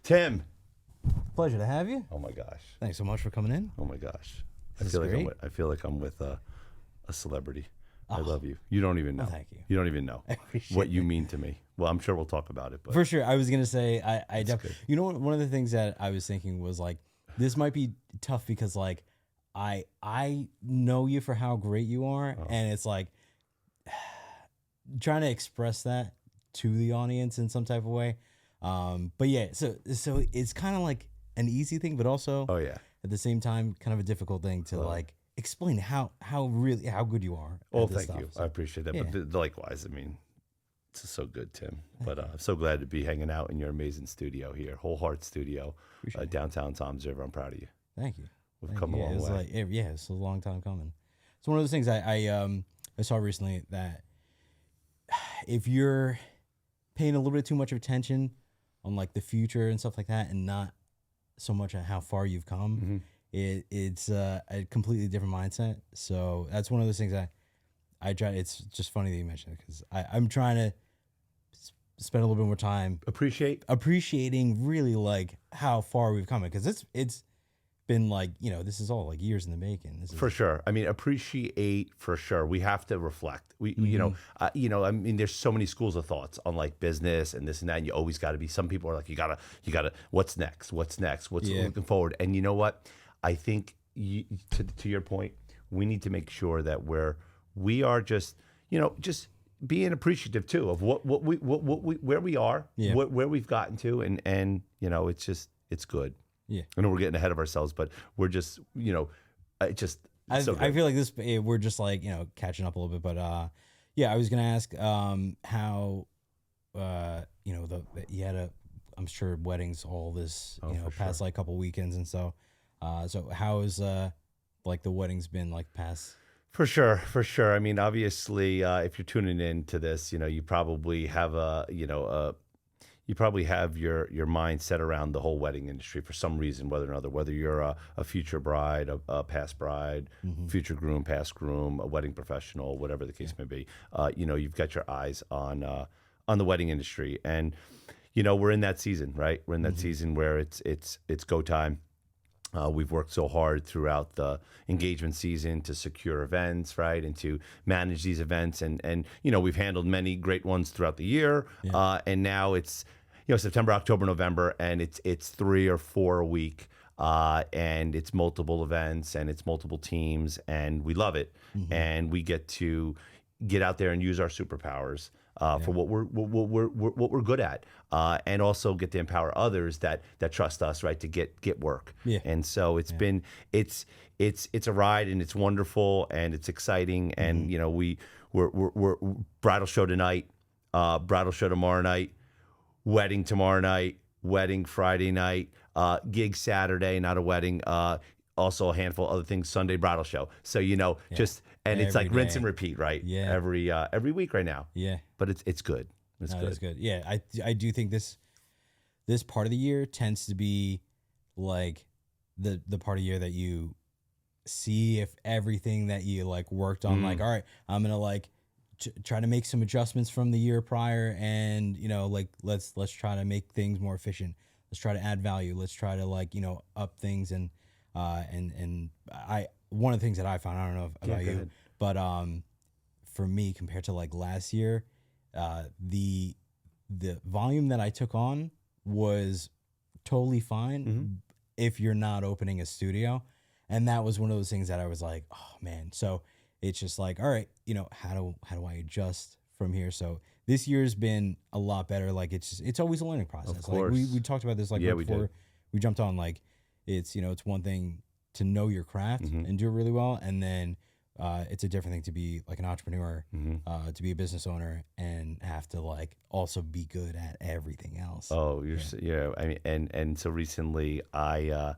Tim. Pleasure to have you. Oh my gosh. Thanks so much for coming in. Oh my gosh. This is great. I feel like I'm with a celebrity. I Oh. love you. You don't even know. Oh, thank you. You don't even know I appreciate what you it. mean to me. Well, I'm sure we'll talk about it, but For sure. I was gonna say I good. definitely. You know, one of the things that I was thinking was like, this might be tough because like I know you for how great you are, and it's like trying to express that to the audience in some type of way. But yeah, so it's kind of like an easy thing, but also oh yeah. at the same time kind of a difficult thing to like explain how good you are. Well, at this thank stuff. you. So, I appreciate that. yeah. But likewise, I mean, it's just so good, Tim. But I'm so glad to be hanging out in your amazing studio here, Whole Heart Studio, Appreciate it. downtown Tom's River. I'm proud of you. Thank you. We've Thank come you. a long It was way. like it's a long time coming. It's one of those things I saw recently that if you're paying a little bit too much attention on like the future and stuff like that, and not so much on how far you've come, it's a completely different mindset. So that's one of those things I try. It's just funny that you mentioned it because I'm trying to spend a little bit more time appreciating really like how far we've come, because it's been like, this is all like years in the making. This is For sure. I mean, appreciate for sure. We have to reflect. I mean, there's so many schools of thoughts on like business and this and that. And you always got to be. Some people are like, you gotta. What's next? What's looking forward? And you know what? I think to your point, we need to make sure that we are just being appreciative too of what we where we are, where we've gotten to, and it's good. Yeah. I know we're getting ahead of ourselves, but we're just, I feel like this, we're just like, catching up a little bit, but, yeah, I was going to ask, how, you had I'm sure weddings, all this, past like couple weekends. And so how is, like the weddings been like past? For sure. I mean, obviously, if you're tuning in to this, you probably have your mind set around the whole wedding industry for some reason, whether or another, whether you're a future bride, a past bride, future groom, past groom, a wedding professional, whatever the case may be. You've got your eyes on the wedding industry, and we're in that season, right? We're in that season where it's go time. We've worked so hard throughout the engagement season to secure events, right, and to manage these events, and we've handled many great ones throughout the year, and now it's September, October, November, and it's 3 or 4 a week, and it's multiple events and it's multiple teams, and we love it, and we get to get out there and use our superpowers. For what we're good at, and also get to empower others that trust us, right, to get work. Yeah. And so it's been it's a ride, and it's wonderful, and it's exciting, and we're bridal show tonight, bridal show tomorrow night, wedding tomorrow night, wedding Friday night, gig Saturday, not a wedding. Also a handful of other things, Sunday bridal show. So, and it's like rinse and repeat, right? Yeah. Every week right now. Yeah. But it's good. It's good. It's good. Yeah. I do think this part of the year tends to be like the part of the year that you see if everything that you like worked on, like, all right, I'm going to like try to make some adjustments from the year prior, and, like, let's try to make things more efficient. Let's try to add value. Let's try to like, up things, and one of the things that I found, I don't know about you, ahead. But for me, compared to like last year, the volume that I took on was totally fine if you're not opening a studio, and that was one of those things that I was like, oh man. So it's just like, all right, how do I adjust from here? So this year's been a lot better. Like it's always a learning process. Of course. Like we talked about this like right before we jumped on. Like it's it's one thing to know your craft and do it really well, and then it's a different thing to be like an entrepreneur, to be a business owner, and have to like also be good at everything else. Oh, I mean, and so recently I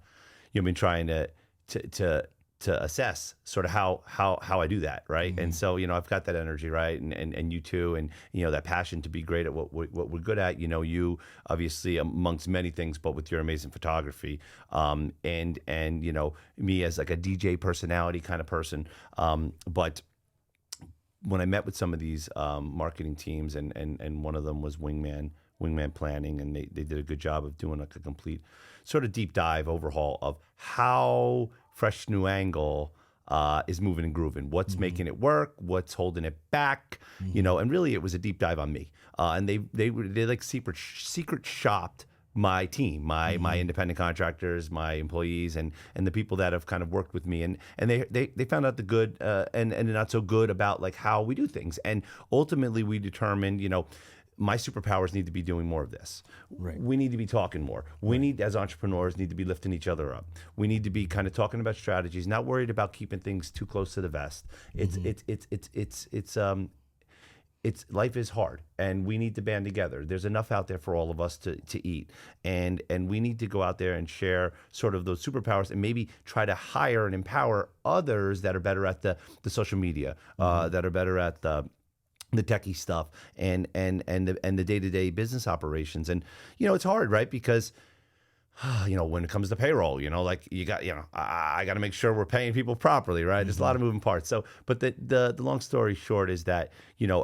you've been trying to assess sort of how I do that, right? And so I've got that energy, right, and you too, and that passion to be great at what we're good at. You obviously amongst many things, but with your amazing photography, and me as like a DJ personality kind of person, but when I met with some of these marketing teams, and one of them was Wingman wingman planning, and they did a good job of doing like a complete sort of deep dive overhaul of how Fresh New Angle is moving and grooving, what's making it work, what's holding it back, and really it was a deep dive on me. And they like secret shopped my team, my independent contractors, my employees, and the people that have kind of worked with me, and they found out the good and the not so good about like how we do things, and ultimately we determined, my superpowers need to be doing more of this. Right. We need to be talking more. We need, as entrepreneurs, need to be lifting each other up. We need to be kind of talking about strategies, not worried about keeping things too close to the vest. It's life is hard, and we need to band together. There's enough out there for all of us to eat, and we need to go out there and share sort of those superpowers, and maybe try to hire and empower others that are better at the social media, that are better at the techie stuff, and the day-to-day business operations. And it's hard, right? Because when it comes to payroll, like you got, I got to make sure we're paying people properly, right? There's a lot of moving parts. So, but the long story short is that,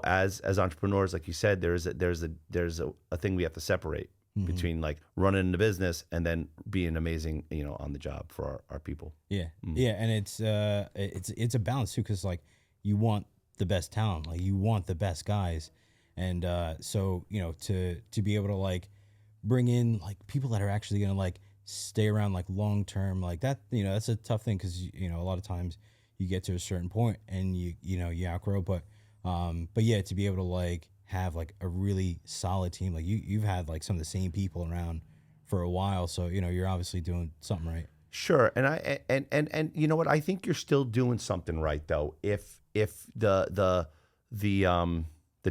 as entrepreneurs, like you said, there's a thing we have to separate between like running the business and then being amazing, on the job for our people. Yeah. Yeah. And it's a balance too. 'Cause like you want the best talent, like you want the best guys. And, so, to be able to like bring in like people that are actually going to like stay around like long term, like that, that's a tough thing. 'Cause a lot of times you get to a certain point and you outgrow, but yeah, to be able to like have like a really solid team, like you've had like some of the same people around for a while. So, you're obviously doing something right. Sure. And you know what? I think you're still doing something right though. If the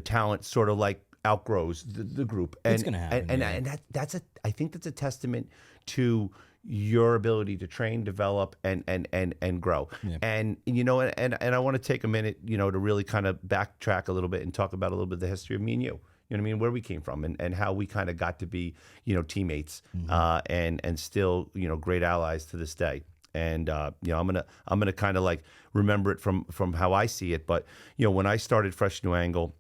talent sort of like outgrows the group, and it's gonna happen, and I think that's a testament to your ability to train, develop, and grow. Yeah. And I want to take a minute, to really kind of backtrack a little bit and talk about a little bit of the history of me and you. You know what I mean? Where we came from, and how we kind of got to be, teammates, and still, great allies to this day. And I'm gonna kind of like remember it from how I see it. But when I started Fresh New Angle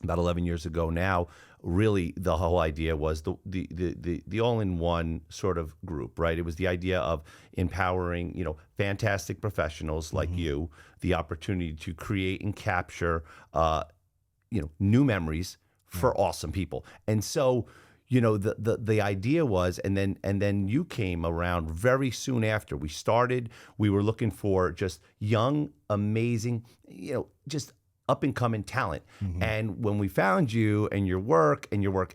about 11 years ago now, really the whole idea was the all-in-one sort of group, right? It was the idea of empowering, fantastic professionals like you, the opportunity to create and capture, new memories for awesome people. And so, the idea was, and then you came around very soon after we started. We were looking for just young, amazing, just up and coming talent. And when we found you and your work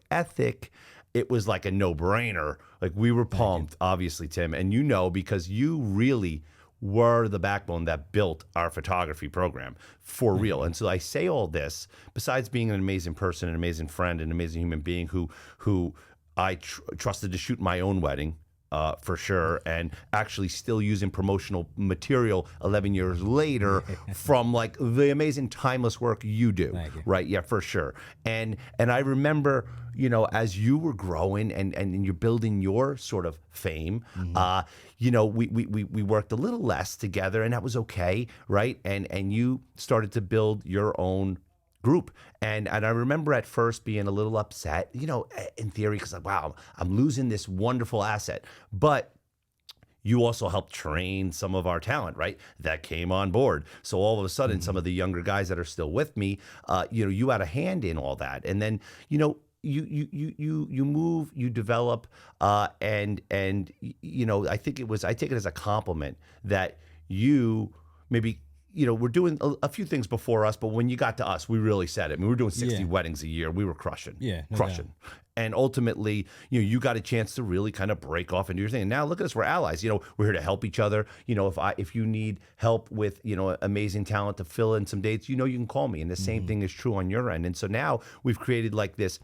ethic, it was like a no-brainer. Like we were pumped, obviously, Tim, and because you really were the backbone that built our photography program for real. And so I say all this, besides being an amazing person, an amazing friend, an amazing human being who I trusted to shoot my own wedding, for sure, and actually still using promotional material 11 years later from like the amazing timeless work you do. Right? Yeah, for sure. And I remember, as you were growing and you're building your sort of fame, we worked a little less together, and that was okay, right? And you started to build your own group. And I remember at first being a little upset, in theory, because like, wow, I'm losing this wonderful asset. But you also helped train some of our talent, right? That came on board. So all of a sudden, some of the younger guys that are still with me, you had a hand in all that. And then, you move, you develop, and I take it as a compliment that you maybe, we're doing a few things before us, but when you got to us, we really said it. I mean, we were doing 60 weddings a year. We were crushing. Yeah, no crushing. doubt. And ultimately, you got a chance to really kind of break off and do your thing. And now look at us, we're allies. We're here to help each other. If you need help with, amazing talent to fill in some dates, you can call me. And the same thing is true on your end. And so now we've created like this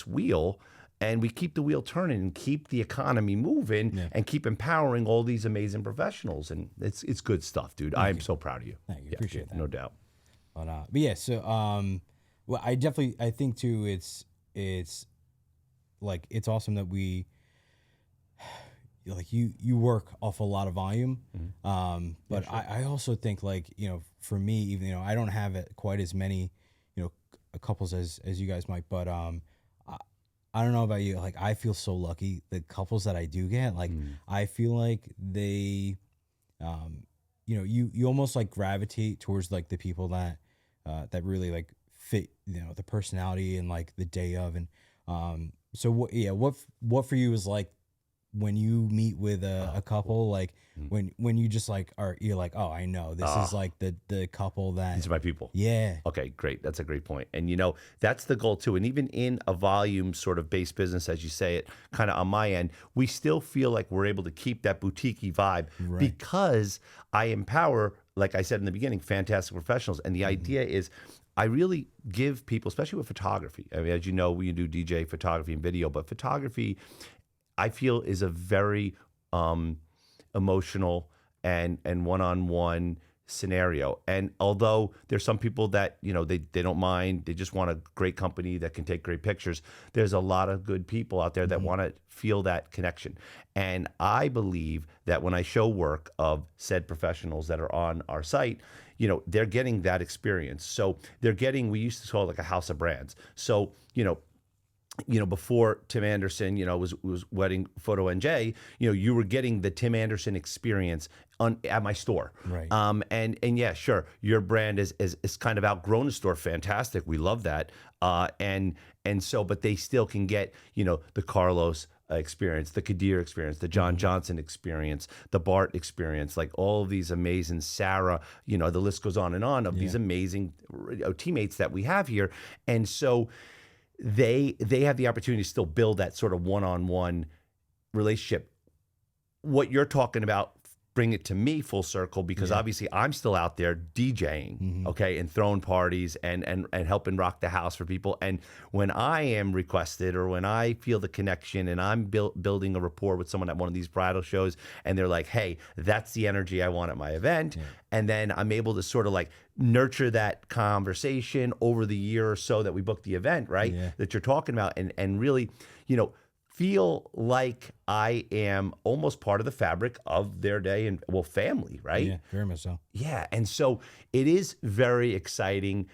wheel, and we keep the wheel turning and keep the economy moving and keep empowering all these amazing professionals. And it's good stuff, dude. I'm so proud of you. Thank you. Appreciate that. No doubt. But yeah, so well, I think too, it's like it's awesome that we like you work off a lot of volume. But sure. I also think like, for me, even I don't have quite as many, couples as you guys might, but I don't know about you. Like, I feel so lucky. The couples that I do get, like, I feel like they, you know, you almost like gravitate towards like the people that, that really like fit, you know, the personality and like the day of. And, so what for you is like when you meet with a couple, like when you just like you're like, oh, I know this is like the couple that These are my people. yeah. Okay, great. That's a great point. And you know, that's the goal too. And even in a volume sort of based business, as you say it, kind of on my end, we still feel like we're able to keep that boutique-y vibe because I empower, like I said in the beginning, fantastic professionals. And the idea is I really give people, especially with photography. I mean, as you know, we do DJ photography and video, but photography I feel is a very emotional and one-on-one scenario. And although there's some people that, you know, they don't mind, they just want a great company that can take great pictures, there's a lot of good people out there that want to feel that connection. And I believe that when I show work of said professionals that are on our site, you know, they're getting that experience. So they're getting, we used to call it like a house of brands. So, you know, before Tim Anderson, you know, was Weddingphotonj, you know, you were getting the Tim Anderson experience at my store. Right. And yeah, sure, your brand is kind of outgrown the store. Fantastic. We love that. And so, but they still can get, you know, the Carlos experience, the Kadir experience, the John Johnson experience, the Bart experience, like all of these amazing Sarah, you know, the list goes on of these amazing teammates that we have here. And so, they have the opportunity to still build that sort of one-on-one relationship. What you're talking about, bring it to me full circle, because obviously I'm still out there DJing, okay, and throwing parties and helping rock the house for people. And when I am requested or when I feel the connection and I'm building a rapport with someone at one of these bridal shows and they're like, hey, that's the energy I want at my event. And then I'm able to sort of like nurture that conversation over the year or so that we booked the event, right? That you're talking about and really, you know, feel like I am almost part of the fabric of their day and, well, family, right? Yeah, very much so. Yeah. And so it is very exciting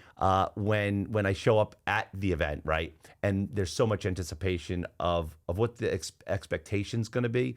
when I show up at the event, right? And there's so much anticipation of what the expectation's going to be.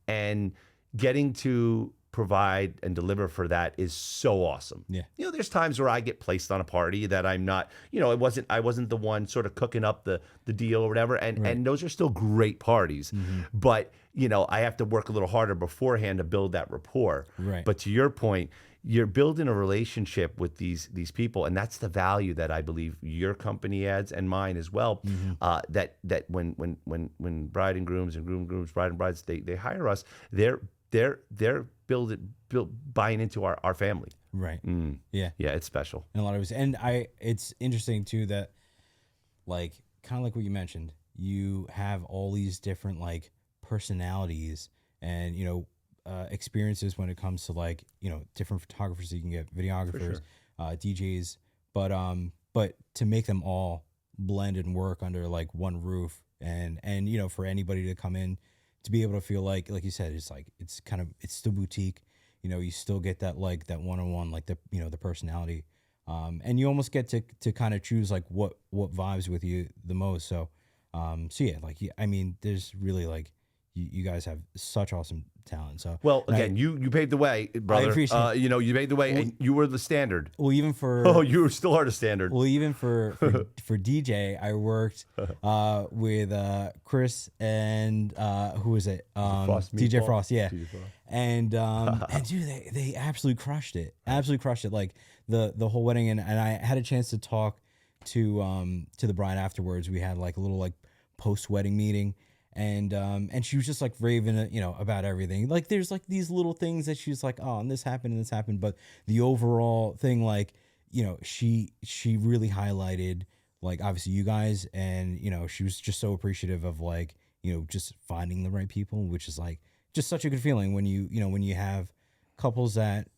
And getting to provide and deliver for that is so awesome. Yeah. You know, there's times where I get placed on a party that I'm not, you know, I wasn't the one sort of cooking up the deal or whatever. And those are still great parties. But, you know, I have to work a little harder beforehand to build that rapport. Right. But to your point, you're building a relationship with these people, and that's the value that I believe your company adds and mine as well. That when bride and grooms and grooms, bride and brides, they hire us, they're buying into our family. Right. Yeah. Yeah, it's special. In a lot of ways. And it's interesting too that, like, kind of like what you mentioned, you have all these different like personalities and, you know, experiences when it comes to like, you know, different photographers. You can get videographers, DJs, but to make them all blend and work under like one roof and, you know, for anybody to come in to be able to feel like you said, it's like, it's still boutique, you know, you still get that, like that one-on-one, like the, you know, the personality. And you almost get to kind of choose like what vibes with you the most. So yeah, like, I mean, there's really like, you guys have such awesome talent. So well, again, you paved the way, brother. I appreciate you know, you paved the way, and you were the standard. Well, even for you still are the standard. Well, even for DJ, I worked with Chris and who was it? DJ Frost, yeah. And dude, they absolutely crushed it. Absolutely crushed it. Like the whole wedding, and I had a chance to talk to the bride afterwards. We had like a little like post wedding meeting. And she was just like raving, you know, about everything. Like there's like these little things that she's like, oh, and this happened, but the overall thing, like, you know, she really highlighted like obviously you guys, and you know, she was just so appreciative of like, you know, just finding the right people, which is like just such a good feeling when when you have couples that,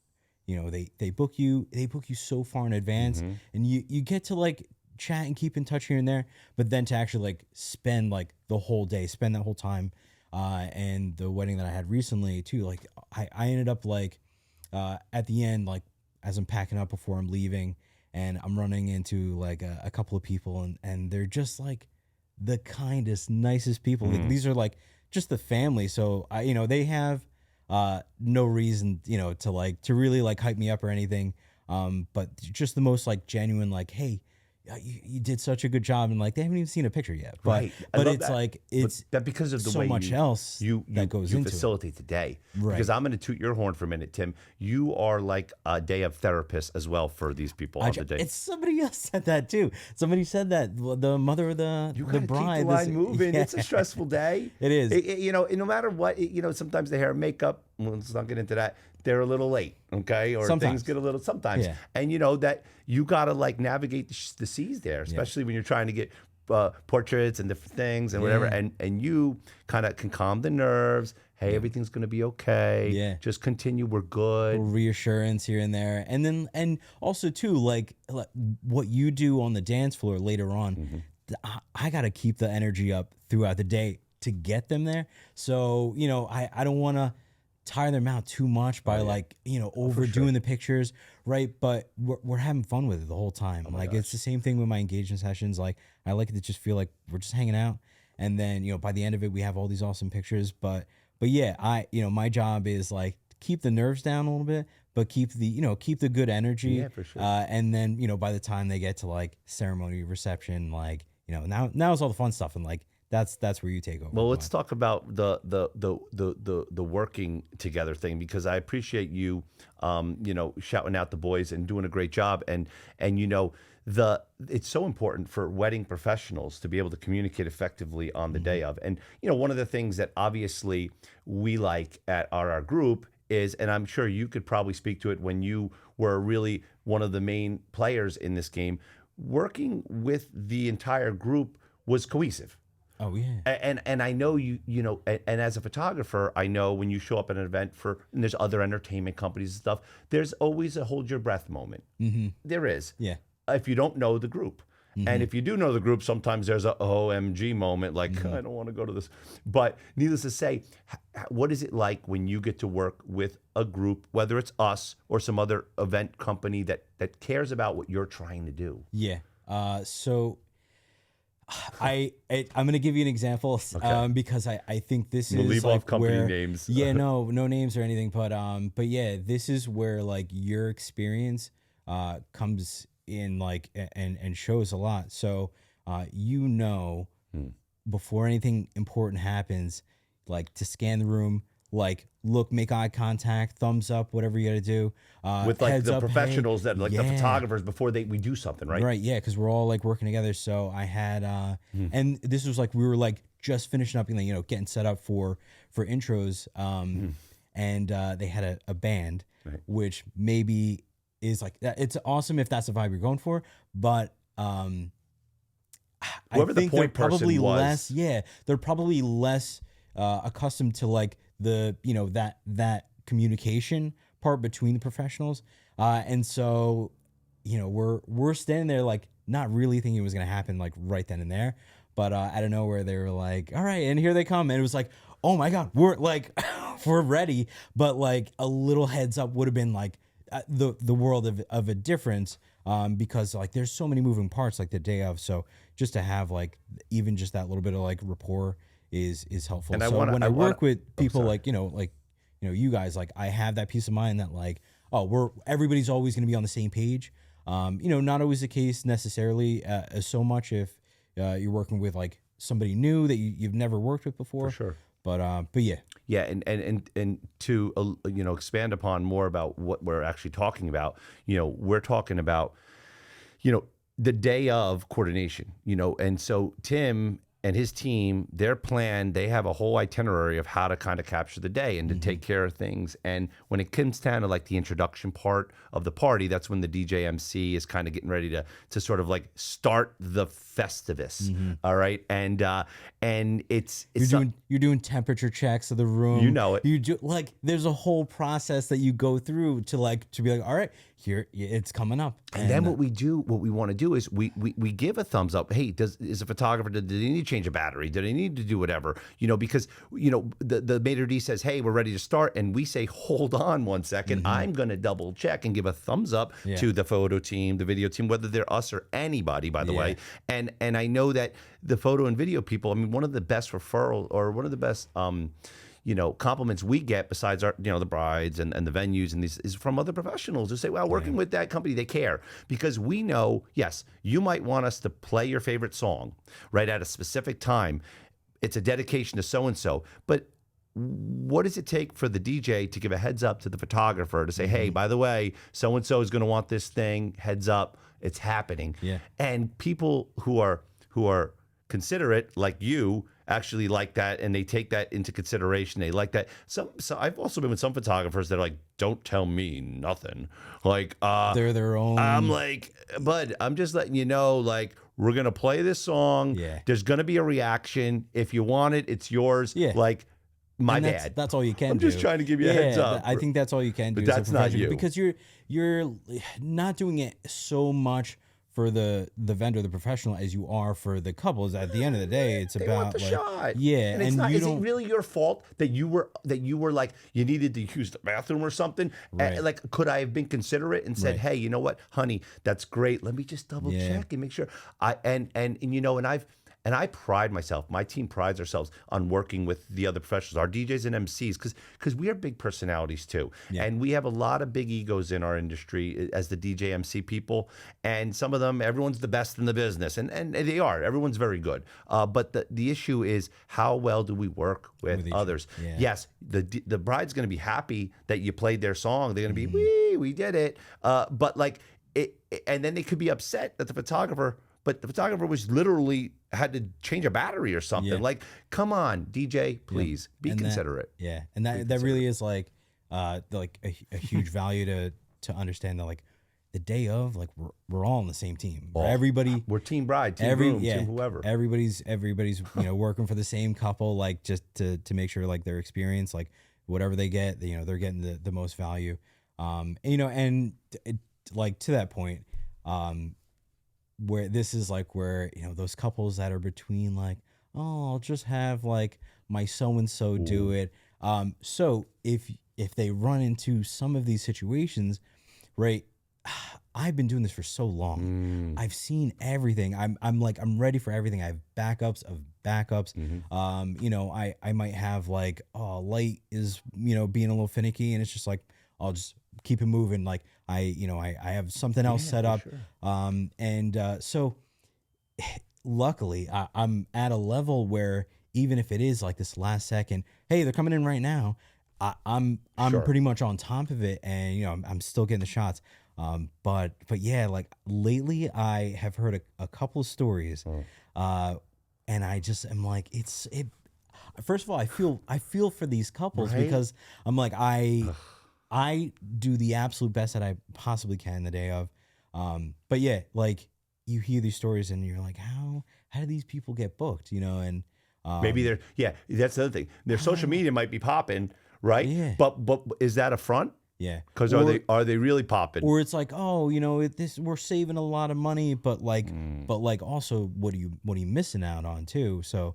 you know, they book you so far in advance, and you get to like chat and keep in touch here and there, but then to actually like spend like the whole day, spend that whole time, and the wedding that I had recently too, like I ended up like at the end, like as I'm packing up before I'm leaving, and I'm running into like a couple of people, and they're just like the kindest, nicest people. Like, these are like just the family. So they have no reason, to really like hype me up or anything. But just the most like genuine, like, hey, you did such a good job, and like they haven't even seen a picture yet. But Right. I but love it's that. like it's That because of the so way much else that goes you into it. facilitate the day. Right. Because I'm going to toot your horn for a minute, Tim. You are like a day of therapist as well for these people on the day. It's somebody else said that too. Somebody said that the mother of the You the gotta bride. keep the line moving. Yeah. It's a stressful day. It is. No matter what, sometimes the hair and makeup, well, let's not get into that. They're a little late, okay? Or Sometimes. things get a little, sometimes. Yeah. And that you got to like navigate the seas there, especially when you're trying to get portraits and different things and whatever. And you kind of can calm the nerves. Hey, everything's going to be okay. Yeah. Just continue. We're good. Reassurance here and there, and also too, like what you do on the dance floor later on. I got to keep the energy up throughout the day to get them there. So I don't want to tire them out too much by overdoing the pictures, right? But we're having fun with it the whole time. It's the same thing with my engagement sessions. Like, I like it to just feel like we're just hanging out, and then by the end of it we have all these awesome pictures. But yeah, my job is like keep the nerves down a little bit, but keep the good energy. Yeah, for sure. And then by the time they get to like ceremony, reception, like now it's all the fun stuff, and like that's where you take over. Well, let's talk about the working together thing, because I appreciate you, shouting out the boys and doing a great job. And it's so important for wedding professionals to be able to communicate effectively on the day of. And one of the things that obviously we like at our group is, and I'm sure you could probably speak to it when you were really one of the main players in this game, working with the entire group was cohesive. Oh yeah. And I know and as a photographer, I know when you show up at an event and there's other entertainment companies and stuff, there's always a hold your breath moment. There is. Yeah. If you don't know the group. And if you do know the group, sometimes there's a OMG moment, like, I don't want to go to this. But needless to say, what is it like when you get to work with a group, whether it's us or some other event company that cares about what you're trying to do? Yeah. So I'm going to give you an example, because I think this We'll is leave like off company where, names. Yeah, no names or anything, but yeah, this is where like your experience comes in, like, and shows a lot. So before anything important happens, like to scan the room, like look, make eye contact, thumbs up, whatever you got to do. With like heads the up, professionals hey, that like the photographers before we do something, right? Right, yeah, because we're all like working together. So I had, and this was like we were like just finishing up, getting set up for intros, and they had a band, Right. which maybe is like it's awesome if that's the vibe you're going for, but Whoever I the think point they're probably person was. less, they're probably less accustomed to like the that communication part between the professionals, and so we're standing there like not really thinking it was gonna happen like right then and there, but out of nowhere they were like, all right, and here they come, and it was like, oh my god, we're like we're ready, but like a little heads up would have been like the world of a difference, because like there's so many moving parts like the day of, so just to have like even just that little bit of like rapport is helpful. And when I work with people like you guys, like I have that peace of mind that like, everybody's always going to be on the same page. Not always the case necessarily so much if you're working with like somebody new that you've never worked with before. For sure. But yeah. Yeah, and to expand upon more about what we're actually talking about, we're talking about, the day of coordination, and so Tim and his team, their plan, they have a whole itinerary of how to kind of capture the day and to take care of things. And when it comes down to like the introduction part of the party, that's when the DJ MC is kind of getting ready to sort of like start the Festivus. All right. And it's you're doing temperature checks of the room. You know it. You do, like, there's a whole process that you go through to be like, all right, here it's coming up. And then what we want to do is we give a thumbs up. Hey, is a photographer, did they need to change a battery? Do they need to do whatever? Because, the maitre d' says, hey, we're ready to start. And we say, hold on 1 second. I'm going to double check and give a thumbs up to the photo team, the video team, whether they're us or anybody, by the way. And I know that the photo and video people, I mean, one of the best referral or one of the best compliments we get besides our, the brides and the venues and these is from other professionals who say, well, working with that company, they care because we know, yes, you might want us to play your favorite song right at a specific time. It's a dedication to so-and-so, but what does it take for the DJ to give a heads up to the photographer to say, hey, by the way, so-and-so is going to want this thing, heads up, it's happening. Yeah. And people who are considerate like you actually like that, and they take that into consideration. They like that. So I've also been with some photographers that are like, don't tell me nothing. Like they're their own. I'm like, bud, I'm just letting you know, like, we're gonna play this song. Yeah. There's gonna be a reaction. If you want it, it's yours. Yeah. Like, my bad. That's all you can I'm do. just trying to give you a heads up. I think that's all you can do. But that's not you. Because you're not doing it so much for the vendor, the professional, as you are for the couples. At the end of the day, it's about want the shot. Yeah, and it's not. Is it really your fault that you were like you needed to use the bathroom or something? Right. Like, could I have been considerate and said, hey, you know what, honey, that's great. Let me just double check and make sure. And I pride myself, my team prides ourselves on working with the other professionals, our DJs and MCs, because we are big personalities too. Yeah. And we have a lot of big egos in our industry as the DJ MC people. And some of them, everyone's the best in the business. And they are. Everyone's very good. But the issue is, how well do we work with others? Yeah. Yes, the bride's going to be happy that you played their song. They're going to be, we did it. But like, and then they could be upset that the photographer was literally had to change a battery or something. Yeah. Like, come on, DJ, please be considerate. And that really is like a huge value to understand that, like, the day of, like, we're all on the same team. Everybody, we're team bride, team groom, team whoever. Everybody's working for the same couple, like, just to make sure, like, their experience, like, whatever they get, they're getting the most value. Like, to that point, where this is like where those couples that are between, like, oh, I'll just have like my so-and-so do it. So if they run into some of these situations, right, I've been doing this for so long. I've seen everything. I'm ready for everything. I have backups of backups. I might have, like, light is being a little finicky, and it's just like, I'll just keep it moving. Like, I have something else set up. Sure. So luckily I'm at a level where even if it is like this last second, hey, they're coming in right now, I'm sure. Pretty much on top of it, and I'm still getting the shots. But yeah, like, lately I have heard a couple of stories, and I just am like, first of all, I feel for these couples, right? Because I'm like, I do the absolute best that I possibly can the day of. But yeah, like, you hear these stories and you're like, how do these people get booked? And maybe that's the other thing. Their social media might be popping, right? Yeah. But is that a front? Yeah. Because are they really popping? Or it's like, we're saving a lot of money, but like also, what are you missing out on too? So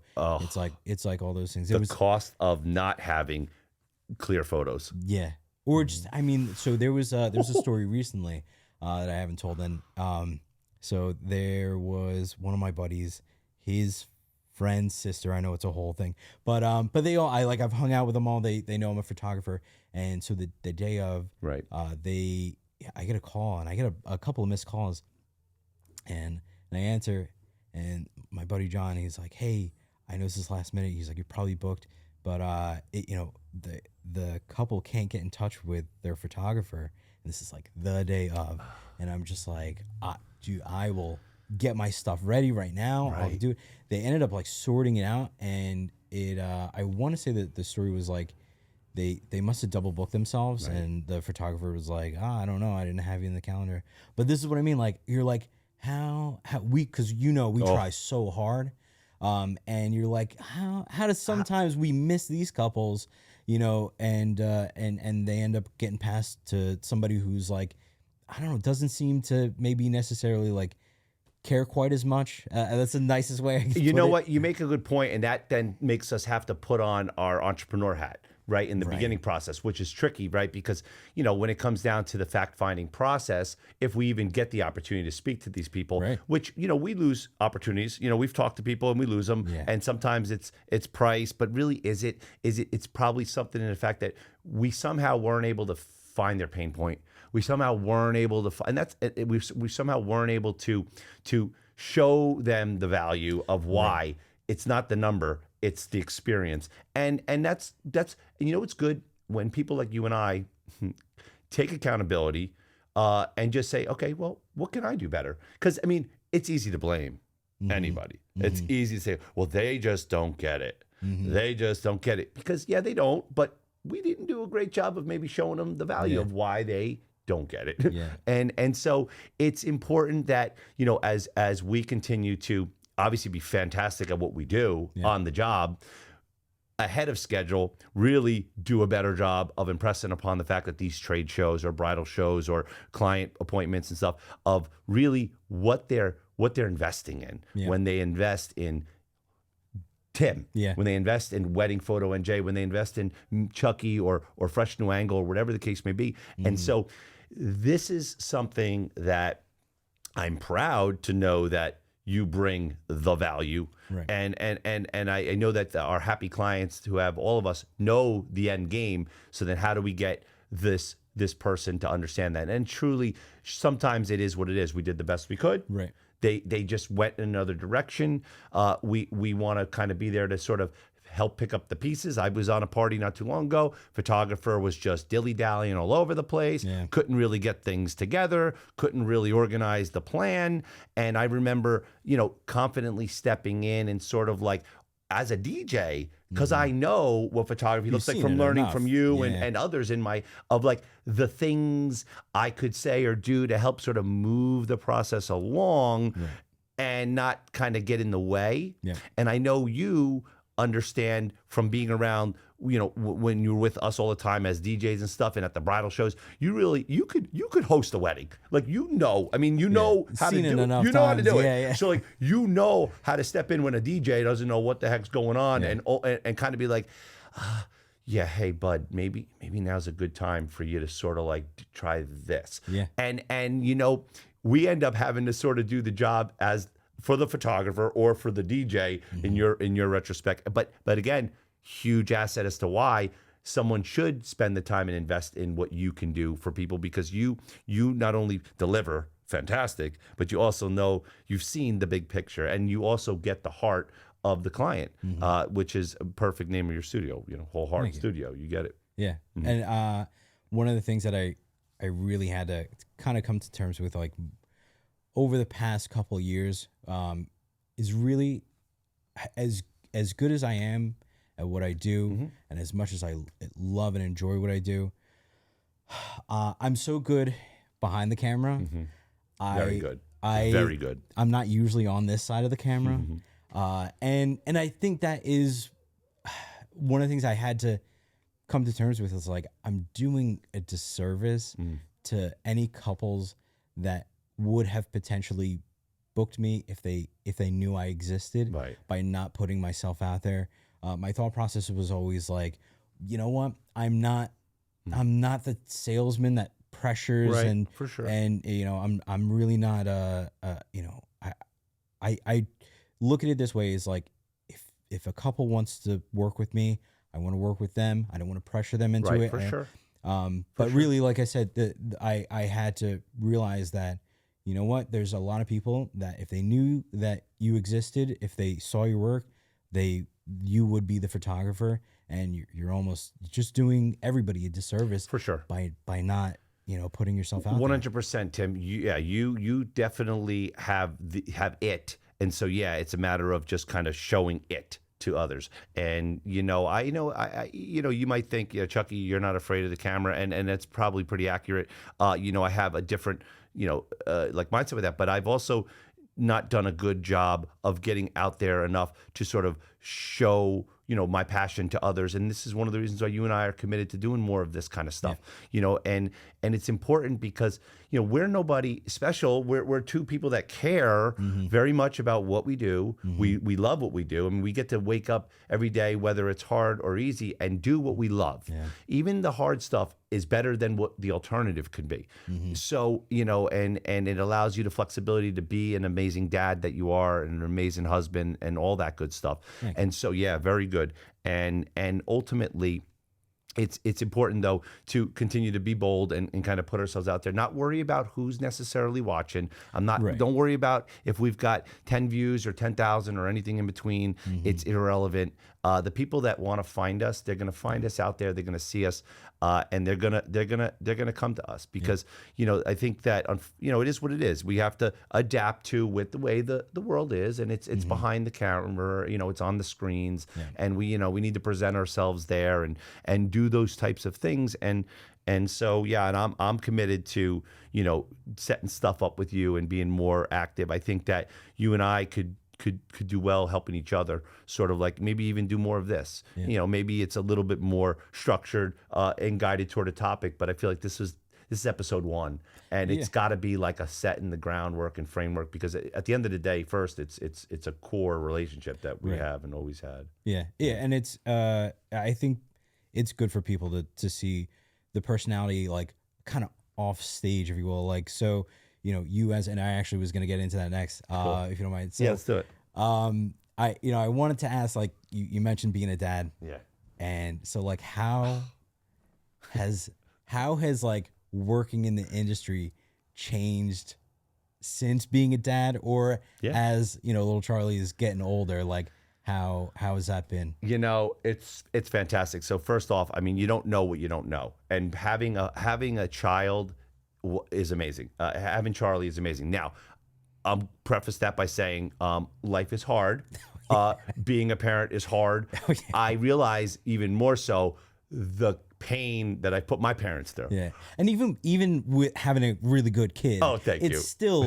it's like all those things. The cost of not having clear photos. Yeah. Or just, so there was a story recently that I haven't told. And so there was one of my buddies, his friend's sister. I know it's a whole thing, but they all, I've hung out with them all. They know I'm a photographer, and so the day of, right, I get a call, and I get a couple of missed calls, and I answer, and my buddy John, he's like, hey, I know this is last minute. He's like, you're probably booked, but the couple can't get in touch with their photographer, and this is like the day of, and I'm just like, dude, I will get my stuff ready right now. Right. I'll do it. They ended up, like, sorting it out, and it I want to say that the story was like they must have double booked themselves, right, and the photographer was like, I don't know, I didn't have you in the calendar. But this is what I mean, like, you're like, how we, because we try so hard, and you're like, how does sometimes we miss these couples, and they end up getting passed to somebody who's like, I don't know, doesn't seem to maybe necessarily like care quite as much. That's the nicest way I can You put know it. what? You make a good point, and that then makes us have to put on our entrepreneur hat, right, in the beginning process, which is tricky, right? Because, you know, when it comes down to the fact-finding process, if we even get the opportunity to speak to these people, which, you know, we lose opportunities. You know, we've talked to people and we lose them, and sometimes it's price, but really it's probably something in the fact that we somehow weren't able to find their pain point. We somehow weren't able to, and that's we somehow weren't able to show them the value of why it's not the number, it's the experience, and that's you know, it's good when people like you and I take accountability and just say, okay, well, what can I do better? Because I mean, it's easy to blame anybody. It's easy to say, well, they just don't get it. They just don't get it because they don't, but we didn't do a great job of maybe showing them the value of why they don't get it. And so it's important that, you know, as we continue to obviously be fantastic at what we do on the job, ahead of schedule, really do a better job of impressing upon the fact that these trade shows or bridal shows or client appointments and stuff, of really what they're investing in when they invest in Tim, when they invest in Weddingphotonj, when they invest in Chucky or Fresh New Angle or whatever the case may be. And so this is something that I'm proud to know that you bring the value. And I know that our happy clients who have all of us know the end game. So then how do we get this person to understand that? And truly, sometimes it is what it is. We did the best we could. They just went in another direction. We want to kind of be there to sort of help pick up the pieces. I was on a party not too long ago. Photographer was just dilly-dallying all over the place. Couldn't really get things together. Couldn't really organize the plan. And I remember, you know, confidently stepping in and sort of like, as a DJ, because I know what photography looks like from learning from you and others in of like the things I could say or do to help sort of move the process along and not kind of get in the way. And I know you understand from being around, you know, when you're with us all the time as DJs and stuff and at the bridal shows, you could host a wedding. Like, you know, I mean, you know how to do it. You know how to do it. So like, you know how to step in when a DJ doesn't know what the heck's going on and kind of be like, hey bud, maybe now's a good time for you to sort of like try this. And you know, we end up having to sort of do the job as for the photographer or for the DJ in your retrospect. But again, huge asset as to why someone should spend the time and invest in what you can do for people, because you not only deliver fantastic, but you also know you've seen the big picture and you also get the heart of the client, which is a perfect name of your studio, you know, Whole Heart Studio. You get it. And one of the things that I really had to kind of come to terms with, like, over the past couple of years, is really as good as I am at what I do, and as much as I love and enjoy what I do, I'm so good behind the camera. Very good. Very good. I'm not usually on this side of the camera, and I think that is one of the things I had to come to terms with. Is like, I'm doing a disservice to any couples that would have potentially booked me if they knew I existed, by not putting myself out there. My thought process was always like, you know what, I'm not the salesman that pressures, and for sure. And you know, I'm really not you know, I look at it this way, is like, if a couple wants to work with me, I want to work with them. I don't want to pressure them into it. For sure. But really, like I said, I had to realize that, you know what, there's a lot of people that if they knew that you existed, if they saw your work, you would be the photographer, and you're almost just doing everybody a disservice, for sure, by not, you know, putting yourself out 100%, Tim. You definitely have it, and so it's a matter of just kind of showing it to others. And you know, you might think, Chucky, you're not afraid of the camera, and that's probably pretty accurate. You know, I have a different, like mindset with that, but I've also not done a good job of getting out there enough to sort of show, my passion to others. And this is one of the reasons why you and I are committed to doing more of this kind of stuff, and it's important because, we're nobody special. We're two people that care very much about what we do. We love what we do. I mean, we get to wake up every day, whether it's hard or easy, and do what we love. Yeah. Even the hard stuff is better than what the alternative could be. So, and it allows you the flexibility to be an amazing dad that you are, and an amazing husband, and all that good stuff. And so, yeah, very good. And ultimately, it's important, though, to continue to be bold and kind of put ourselves out there. Not worry about who's necessarily watching. Don't worry about if we've got 10 views or 10,000 or anything in between. It's irrelevant. The people that want to find us, they're going to find us out there. They're going to see us, and they're gonna come to us because I think that it is what it is. We have to adapt to with the way the world is, and it's behind the camera. It's on the screens, and we need to present ourselves there and do those types of things. And so, and I'm committed to, setting stuff up with you and being more active. I think that you and I could do well helping each other, sort of like maybe even do more of this. Maybe it's a little bit more structured and guided toward a topic, but I feel like this is episode 1, and it's got to be like a set in the groundwork and framework, because at the end of the day, first it's a core relationship that we have and always had. And it's I think it's good for people to see the personality, like, kind of off stage, if you will. Like, so, you and I actually was going to get into that next, cool. If you don't mind. So, let's do it. I wanted to ask, like, you mentioned being a dad. Yeah. And so, like, how has like working in the industry changed since being a dad, or as, little Charlie is getting older, like, how has that been? It's fantastic. So first off, I mean, you don't know what you don't know, and having a child is amazing. Having Charlie is amazing. Now, I'll preface that by saying life is hard. Being a parent is hard. I realize even more so the pain that I put my parents through. Yeah, and even with having a really good kid, thank you. It's still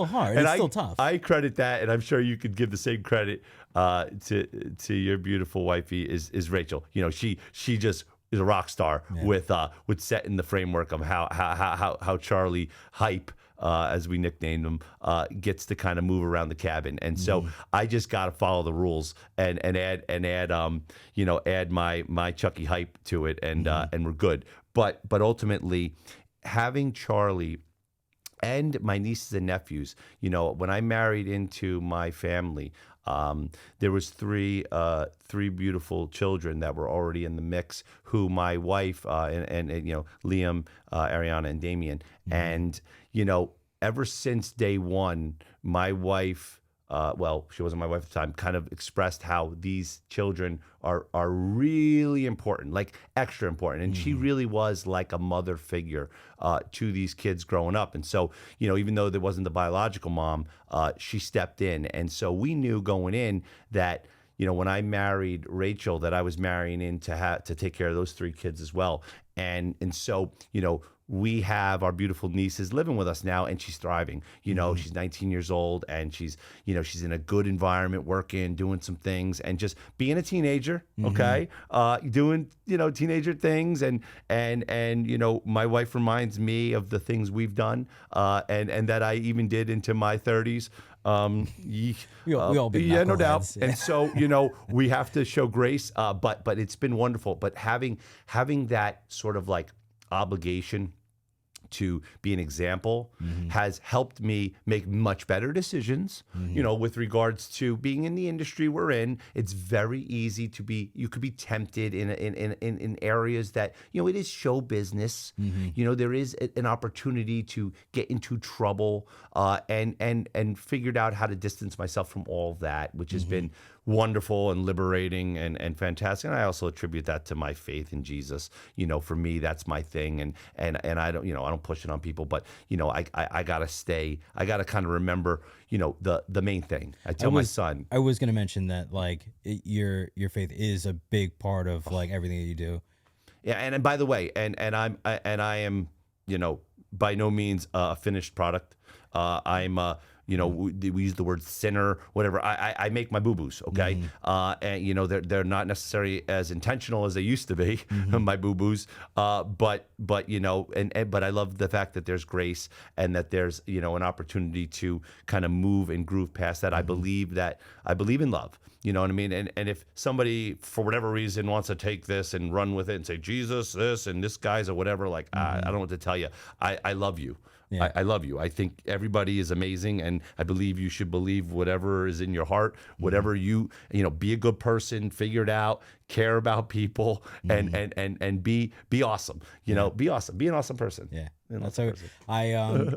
hard. It's still tough. I credit that, and I'm sure you could give the same credit to your beautiful wifey is Rachel. She just is a rock star with setting the framework of how Charlie Hype, as we nicknamed him, gets to kind of move around the cabin. And so I just got to follow the rules and add my Chucky Hype to it, and we're good. But ultimately, having Charlie and my nieces and nephews, when I married into my family, there was three beautiful children that were already in the mix, who my wife and Liam, Ariana, and Damien, and ever since day one, my wife, she wasn't my wife at the time, kind of expressed how these children are really important, like extra important. And she really was like a mother figure to these kids growing up. And so, even though there wasn't the biological mom, she stepped in. And so we knew going in that, when I married Rachel, that I was marrying in to take care of those 3 kids as well. And so, we have our beautiful nieces living with us now, and she's thriving. She's 19 years old, and she's in a good environment, working, doing some things, and just being a teenager, okay? Doing, teenager things, and my wife reminds me of the things we've done, and that I even did into my 30s. We all been no doubt. Heads, yeah. And so, we have to show grace, but it's been wonderful. But having that sort of like obligation to be an example has helped me make much better decisions, with regards to being in the industry we're in. It's very easy you could be tempted in areas that, it is show business. There is an opportunity to get into trouble, and figured out how to distance myself from all of that, which has been wonderful and liberating and fantastic. And I also attribute that to my faith in Jesus. For me, that's my thing. And I don't, I don't push it on people, but I gotta kind of remember, the main thing. I tell my son. I was gonna mention that, like, your faith is a big part of like everything that you do. Yeah, and by the way, and I am, by no means a finished product. I'm You know, we use the word sinner, whatever. I make my boo-boos, okay? And, you know, they're not necessarily as intentional as they used to be, my boo-boos. But you know, but I love the fact that there's grace and that there's, you know, an opportunity to kind of move and groove past that. I believe in love. You know what I mean? And if somebody, for whatever reason, wants to take this and run with it and say, Jesus, this, and this guy's or whatever, like, I don't know what to tell you. I love you. Yeah. I love you. I think everybody is amazing, and I believe you should believe whatever is in your heart, whatever you know, be a good person, figure it out, care about people, and be awesome. You know, be awesome. Be an awesome person. Yeah. That's how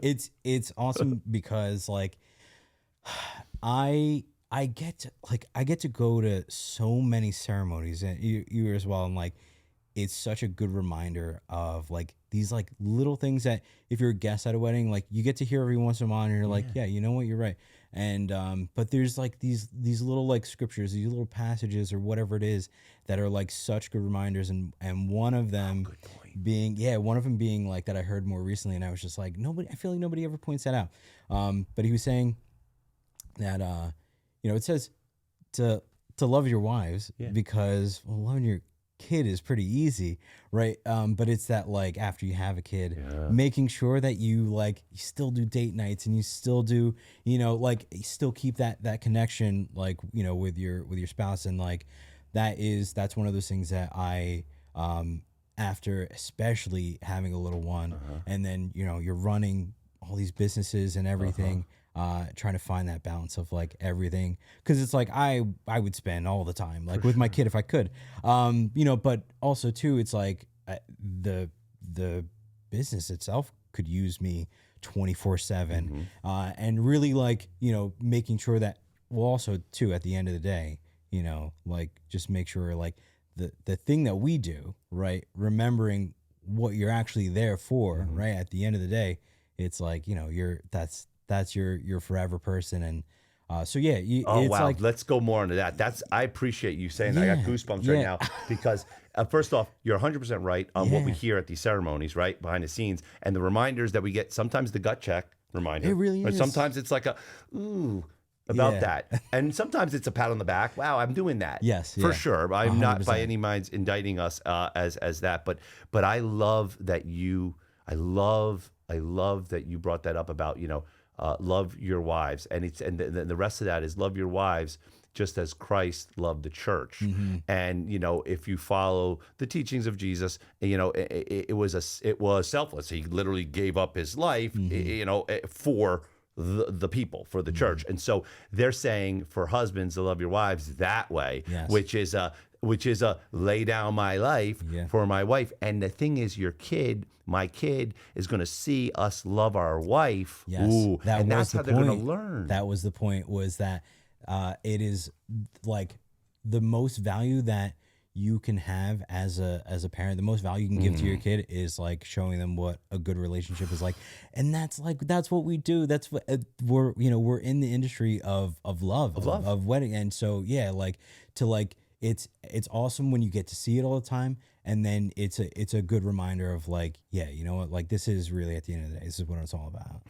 it's awesome because like I get to go to so many ceremonies, and you as well, and like it's such a good reminder of like these like little things that if you're a guest at a wedding, like you get to hear every once in a while, and you're like, yeah, you know what, you're right. And but there's like these little like scriptures, these little passages or whatever it is that are like such good reminders, and one of them being like that I heard more recently, and I was just like, I feel like nobody ever points that out. But he was saying that you know, it says to love your wives because loving your kid is pretty easy, right? But it's that like after you have a kid, making sure that you like you still do date nights and you still do, you know, like you still keep that connection, like, you know, with your spouse, and like that's one of those things that I after especially having a little one, and then, you know, you're running all these businesses and everything. Trying to find that balance of like everything, because it's like I would spend all the time like with my kid if I could, you know, but also too it's like the business itself could use me 24/7, and really like, you know, making sure that, well, also too at the end of the day, you know, like just make sure like the thing that we do, right, remembering what you're actually there for, right, at the end of the day, it's like, you know, that's your forever person. And so yeah, it's wow, like, let's go more into that. I appreciate you saying that. I got goosebumps right now because first off, you're 100% right on what we hear at these ceremonies, right, behind the scenes, and the reminders that we get. Sometimes the gut check reminder, it really is. Sometimes it's like a ooh about that, and sometimes it's a pat on the back. Wow, I'm doing that. Yes, for sure. I'm 100%. Not by any means indicting us as that, but I love that you. I love that you brought that up about, you know. Love your wives, and the rest of that is love your wives just as Christ loved the church. And, you know, if you follow the teachings of Jesus, you know, it was selfless. He literally gave up his life, you know, for the people, for the church. And so they're saying for husbands to love your wives that way, which is a lay down my life for my wife. And the thing is, my kid is going to see us love our wife. Yes. Ooh, and that's how they're going to learn. That was the point, was that it is like the most value that you can have as a parent, the most value you can give to your kid is like showing them what a good relationship is like. And that's what we do. That's what we're in the industry of love, of wedding. And so, yeah, like to like, it's awesome when you get to see it all the time, and then it's a good reminder of like, yeah, you know what, like this is really at the end of the day, this is what it's all about.